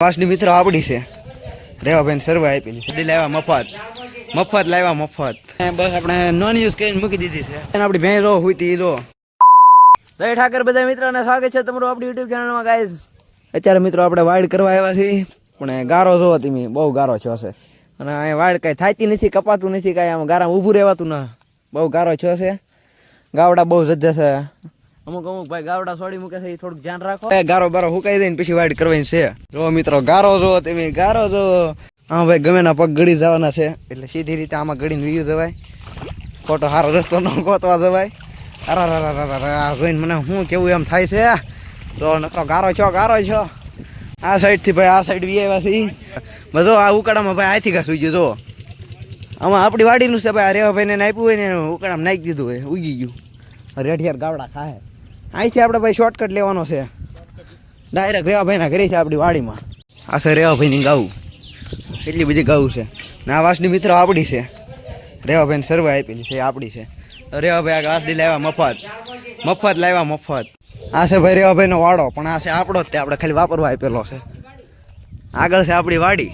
પાસની મિત્ર આપડી છે રેવા ભાઈ સર્વે આપેલી છે લાવ્યા મફત લાવ્યા મફત બસ આપણે નોન યુઝ કરીને મૂકી દીધી છે આપણી ભેં રો હુતી રો જય ઠાકર બધા મિત્રોને સ્વાગત છે તમારું આપણી યુટ્યુબ ચેનલમાં ગાઈઝ અત્યારે મિત્રો આપણે વાઇડ કરવા આવ્યા છીએ પણ ગારો જોવો તમે બહુ ગારો થયો છે અને અહીંયા વાઇડ કાંઈ થાતી નથી કપાતું નથી કાંઈ આમ ગારામાં ઊભું રહેવાતું ના બહુ ગારો થયો છે ગાવડા બહુ જજ્જે છે અમુક ભાઈ ગાવડા છોડી મૂકે છે એ થોડુંક ધ્યાન રાખો ગારો બારો હુકાઈ જાય ને પછી વાઇડ કરવાની છે જો મિત્રો ગારો જો તમે ગારો જો હા ભાઈ ગમે ના પગ ગળી જવાના છે એટલે સીધી રીતે આમાં ગળીને વીયું જવાય ખોટો સારો રસ્તો ન ગોતવા જવાય અરા જોઈને મને શું કેવું એમ થાય છે તો નકરો ગારો છો આ સાઈડથી ભાઈ આ સાઈડ વી આવ્યા છે બધો આ ઉકાળામાં ભાઈ આથી ઘા સુઈ ગયો જો આમાં આપણી વાડીનું છે ભાઈ આ રેવા ભાઈને આપ્યું હોય ને ઉકાળામાં નાખી દીધું હોય ઉગી ગયું રેઠિયાર ગાવડા ખાય અહીંથી આપણે ભાઈ શોર્ટકટ લેવાનો છે ડાયરેક્ટ રેવા ભાઈના ઘરે છે આપણી વાડીમાં આ છે રેવા ભાઈની ગાવું એટલી બધી ગાવું છે ને આ વાસની મિત્રો આપણી છે રેવા ભાઈને સર્વે આપેલી છે આપણી છે રેવા ભાઈ આ વાસડી લાવ્યા મફત લાવ્યા મફત આ છે ભાઈ રેવા ભાઈનો વાડો પણ આ છે આપણો જ તે આપણે ખાલી વાપરવા આપેલો છે આગળ છે આપણી વાડી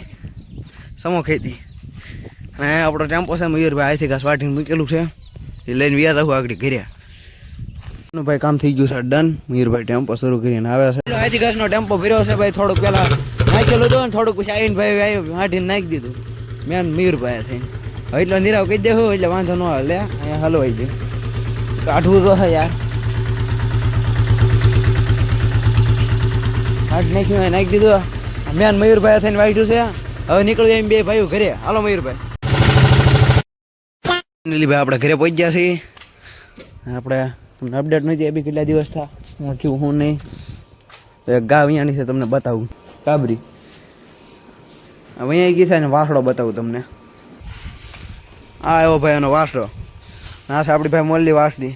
સમો ખેતી અને આપણો ટેમ્પો છે મયુરભાઈ અહીંથી ઘાસ વાટીને મૂકેલું છે એ લઈને વ્યાજ આવું આગળ ઘેર્યા ભાઈ કામ થઈ ગયું છે ડન મયુરભાઈ ટેમ્પો શરૂ કરીને આવે છે અહીંથી ઘાસનો ટેમ્પો ભર્યો છે ભાઈ થોડુંક પેલા નાખેલું હતું ને થોડુંક પછી આવીને ભાઈ વાટીને નાખી દીધું મેન મયુરભાઈ થઈને હવે એટલો નિરાવ કહી દેવું એટલે વાંધો ન લે અહીંયા હલવાઈ ગયું કાઢવું તો હે યાર કાઢ નાખ્યું નાખી દીધું મેન મયુરભાઈ થઈને વાટ્યું છે હવે નીકળ્યું એમ બે ભાઈઓ ઘરે હાલો મયુરભાઈ ભાઈ આપણે ઘરે પહોંચી ગયા છીએ આપણે તમને અપડેટ નથી બી કેટલા દિવસ થયા હું છું હું નહીં તો એક ગાવ અહીંયાની છે તમને બતાવું કાબરી હવે અહીંયા ગઈ છે ને વાસડો બતાવું તમને આ એવો ભાઈ એનો વાસડો આ છે આપણી ભાઈ મોલ્લી વાસડી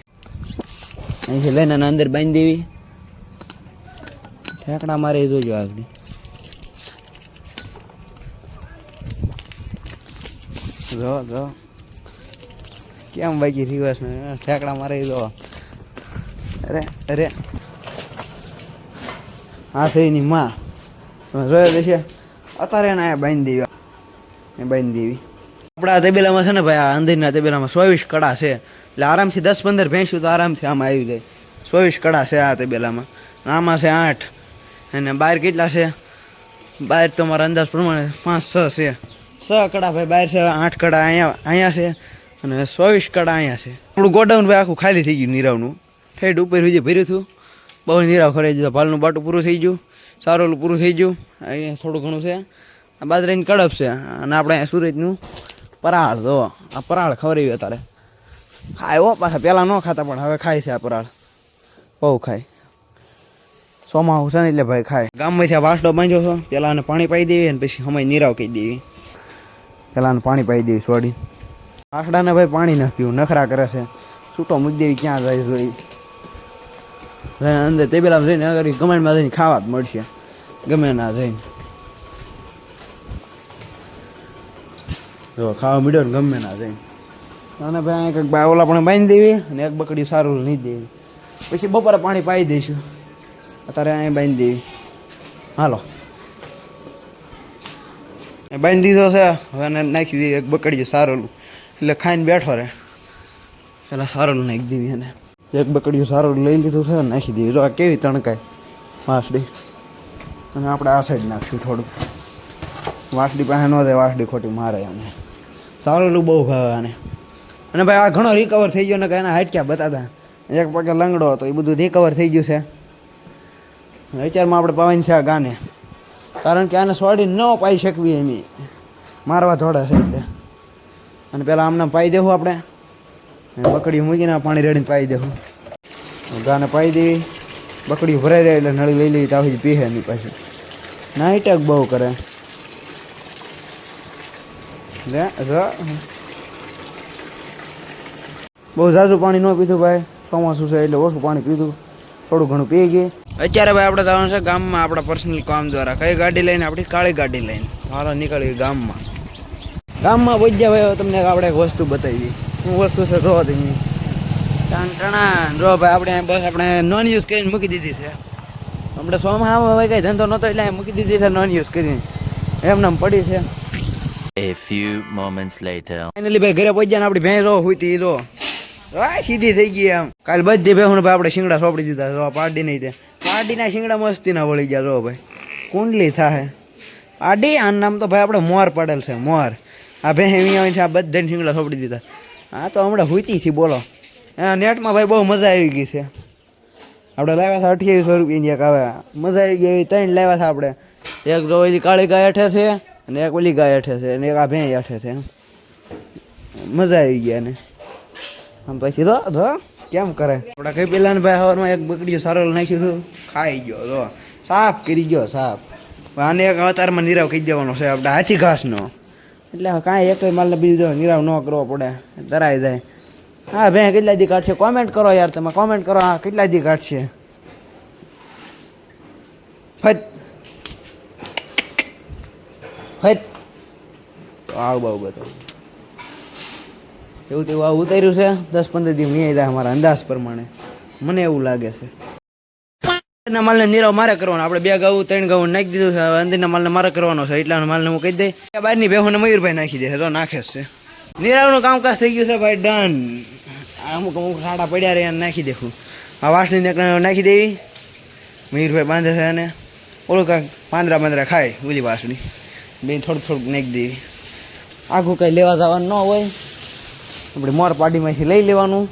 અહીંથી લઈને અંદર બાંધી દેવી ઠેકડા મારે જોજો આગળ જો કેમ બાકી રિવર્સ ને ઠેકડા મારે જો અરે હા છે એની માં જોયેલી છે અત્યારે એને અહીંયા બાંધી દેવી આપણા તબેલામાં છે ને ભાઈ આ અંદરના તબેલામાં 24 કડા છે એટલે આરામથી 10-15 ભેંસું તો આરામથી આમાં આવી જાય 24 કડા છે આ તબેલામાં આમાં છે 8 અને બહાર કેટલા છે બહાર તમારા અંદાજ પ્રમાણે 5-6 છે 6 કડા ભાઈ બહાર છે 8 કડા અહીંયા છે અને 24 કડા અહીંયા છે આપણું ગોડાઉન ભાઈ આખું ખાલી થઈ ગયું નીરાવનું ઠેઠ ઉપર જે ભર્યું હતું બહુ નીરાવ ખરાઈ દીધો ભાલનું બાટું પૂરું થઈ ગયું સારોલું પૂરું થઈ ગયું અહીંયા થોડું ઘણું છે આ બાજરાની કડપ છે અને આપણે અહીંયા સુરતનું પરાળ જો આ પરાળ ખવડાવી અત્યારે ખાય હો પાછા પહેલાં ન ખાતા પણ હવે ખાય છે આ પરાળ બહુ ખાય સોમાહું છે ને એટલે ભાઈ ખાય ગામમાંથી આ વાસડો બાંધ્યો છો પહેલાં એને પાણી પાઈ દેવી અને પછી હમાય નીરાવ કહી દેવી પહેલાં પાણી પાઈ દેવી છોડી આખડાને ભાઈ પાણી ના પીવું નખરા કરે છે છૂટો મૂકી દેવી ક્યાં જાય જોઈ અંદર તેબેલામાં જઈને આગળ ગમાણમાં જઈને ખાવા જ મળશે ગમે ના જઈને જો ખાવા મળ્યો ને ગમે ના જઈને અને ભાઈ અહીં કંઈક ઓલા પણ બાંધી દેવી અને એક બકડી સારું નહીં દેવી પછી બપોરે પાણી પાઈ દઈશું અત્યારે અહીં બાંધી દેવી હાલો બાંધી દીધો છે હવે એને નાખી દેવી એક બકડી સારું એટલે ખાઈને બેઠો રહે પેલા સારું નાખી દેવી એને એક બકડીયું સારું લઈ લીધું છે નાખી દેવી જો આ કેવી તણકાય વાસડી અને આપણે આ સાઈડ નાખશું થોડુંક વાસડી પાસે ન જાય વાસડી ખોટી મારે અમે સારું બહુ ભાવે આને અને ભાઈ આ ઘણો રિકવર થઈ ગયો ને કે એના હાઈટ ક્યાં બતાતા એક પગે લંગડો હતો એ બધું રિકવર થઈ ગયું છે વિચારમાં આપણે પાવાની છે આ ગાને કારણ કે આને સોડી ન પાઈ શકવી એમ મારવા થોડા છે એટલે અને પહેલાં આમને પાઈ દેવું આપણે બકડી મૂકીને પાણી રેડીને પાઈ દેવું ગાને પાઈ દેવી બકડી ભરાઈ જાય એટલે નળી લઈ લઈ તો આવી પીહે એની પાછી નાઈટક બહુ કરે બહુ ઝાઝું પાણી ન પીધું ભાઈ ચોમાસું છે એટલે ઓછું પાણી પીધું થોડું ઘણું પી ગઈ અત્યારે ભાઈ આપણે જવાનું છે ગામમાં આપણા પર્સનલ કામ દ્વારા કઈ ગાડી લઈને આપણી કાળી ગાડી લઈને હાલો નીકળી ગામમાં પહોંચ્યા ભાઈ તમને આપણે એક વસ્તુ બતાવી શું વસ્તુ છે જો તમે જો ભાઈ આપણે બસ આપણે નોન યુઝ કરીને મૂકી દીધી છે આપણે સોમાં હવે કઈ ધંધો નહોતો એટલે અહીં મૂકી દીધી છે નોન યુઝ કરીને એમને પડી છે. A few moments later. Finally ભાઈ ઘરે પહોંચ્યા ને આપણી ભેંસ રો હુતી રો સીધી થઈ ગઈ આમ. કાલ બધી ભેહું ભાઈ આપણે શિંગડા સોંપડી દીધા રો પાડી નહીં તે પાડીના શિંગડા મસ્તી ના વળી ગયા રો ભાઈ કુંડલી થાય પાડી આ નામ તો ભાઈ આપણે મોર પડેલ છે મોર. આ ભેં અહીંયા છે આ બધાને શિંગડા સોંપડી દીધા. હા તો હમણાં હુતી થી બોલો એના નેટમાં ભાઈ બહુ મજા આવી ગઈ છે. આપણે લાવ્યા હતા 2800 રૂપિયા એક આવે મજા આવી ગઈ. 3 લાવ્યા હતા આપણે એક જો કાળી ગાય હેઠે છે અને એક ઓલી ગાય હેઠે છે અને એક આ ભેં હેઠે છે. મજા આવી ગયા ને આમ પછી તો કેમ કરે આપણે કઈ પેલા ને ભાઈ હવારમાં એક બકડીઓ સારો નાખ્યું હતું ખાઈ ગયો તો સાફ કરી ગયો સાફ. આને એક અવતારમાં નીરાવ કહી દેવાનો છે આપણે હાથી ઘાસનો એટલે કાંઈ એક માલને બીજું નીરાવ ન કરવો પડે તરાઈ જાય. હા ભાઈ કેટલા દી કાઢશે કોમેન્ટ કરો યાર તમે કોમેન્ટ કરો હા કેટલા દી કાઢશે. ફટ ફટ તો આવું બહુ બધું એવું તેવું આવું ઉતાર્યું છે 10-15 દી મી જાય અમારા અંદાજ પ્રમાણે મને એવું લાગે છે. ના માલને નીરાવ મારે કરવાનો આપણે 2 ઘઉં 3 ઘઉં નાખી દીધું છે અંદરના માલને મારે કરવાનો છે એટલા માલને હું કહી દઈ બહારની બેહોને મયુરભાઈ નાખી દે તો નાખે છે. નીરાવનું કામકાજ થઈ ગયું છે ભાઈ ડન. અમુક ખાડા પડ્યા રહે નાખી દેખું આ વાસણી નાખી દેવી મયુરભાઈ બાંધે છે અને ઓલું કાંક પાંદરા ખાય ઓલી વાસણી બે થોડુંક નાખી દેવી. આખું કંઈ લેવા જવાનું ન હોય આપણે મોર પાડીમાંથી લઈ લેવાનું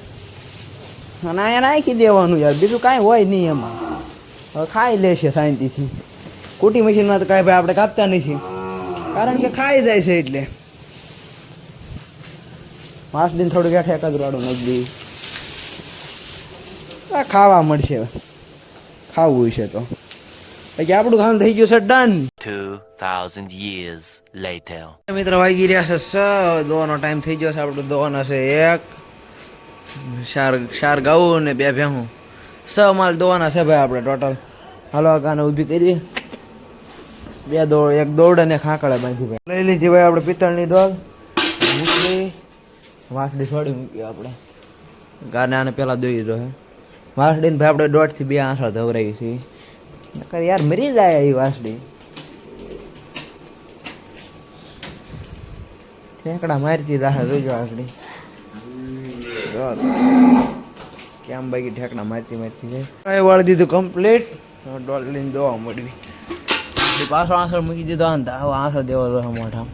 અને અહીંયા નાખી દેવાનું યાર બીજું કાંઈ હોય નહીં એમાં. હવે ખાઈ લેશે શાંતિથી. કુટી મશીનમાં તો કાંઈ ભાઈ આપણે કાપતા નથી કારણ કે ખાઈ જાય છે એટલે પાંચ દિન થોડુંક હેઠે એકાદ રાડું નાખી દઈએ ખાવા મળશે ખાવું છે તો પછી આપણું કામ થઈ ગયું છે ડન. 2000 years later. મિત્ર વાગી રહ્યા છે દોવાનો ટાઈમ થઈ ગયો છે આપણો દોવાનો છે એક ચાર ગાઉં ને 2 ભેહું 6 માલ દોવાના છે ભાઈ આપણે ટોટલ. હાલો આ ગાને ઊભી કરી 2 દોડ એક દોડ અને ખાંકળે બાંધી ભાઈ લઈ લીધી ભાઈ આપણે પિત્તળની ડોલ મૂકી વાસડી છોડી મૂકી આપણે ગાને આને પેલા દોઈ દીધો હે વાસડીને ભાઈ આપણે 1.5 થી 2 આંસા ધવરાવી છે યાર મરી જાય એ વાસડી ઠેકડા મારતી રાહ જોઈજો વાસડી કેમ બાકી ઠેકડા મારતી જાય વાળી દીધું કમ્પ્લીટ ડોલ લઈને દોવા મળવી પાછો આંસળ મૂકી દીધો હવે આંસળ દેવો રહ્યો મોઢા.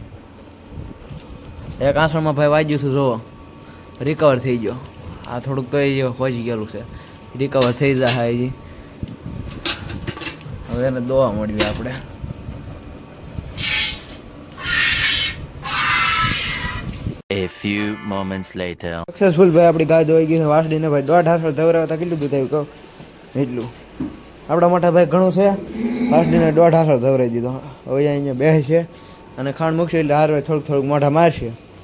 એક આંસળમાં ભાઈ વાગ્યું હતું જોવો રિકવર થઈ ગયો આ થોડુંક તો એ પહોંચી ગયેલું છે રિકવર થઈ જાય હજી હવે એને દોવા મળવી આપણે. A few moments later. Successful ભાઈ આપણી ગાય દોઈ ગઈ છે વાસડીને ભાઈ 1.5 હાંસળ ધવરાવતા કેટલું દૂધ આવ્યું કહું એટલું આપણા મોટા ભાઈ ઘણું છે વાસડીને 1.5 હાંસળ ધવરાવી દીધો. હવે અહીંયા બેસે અને ખાંડ મૂકશે એટલે હાર થોડુંક મોઢા મારશે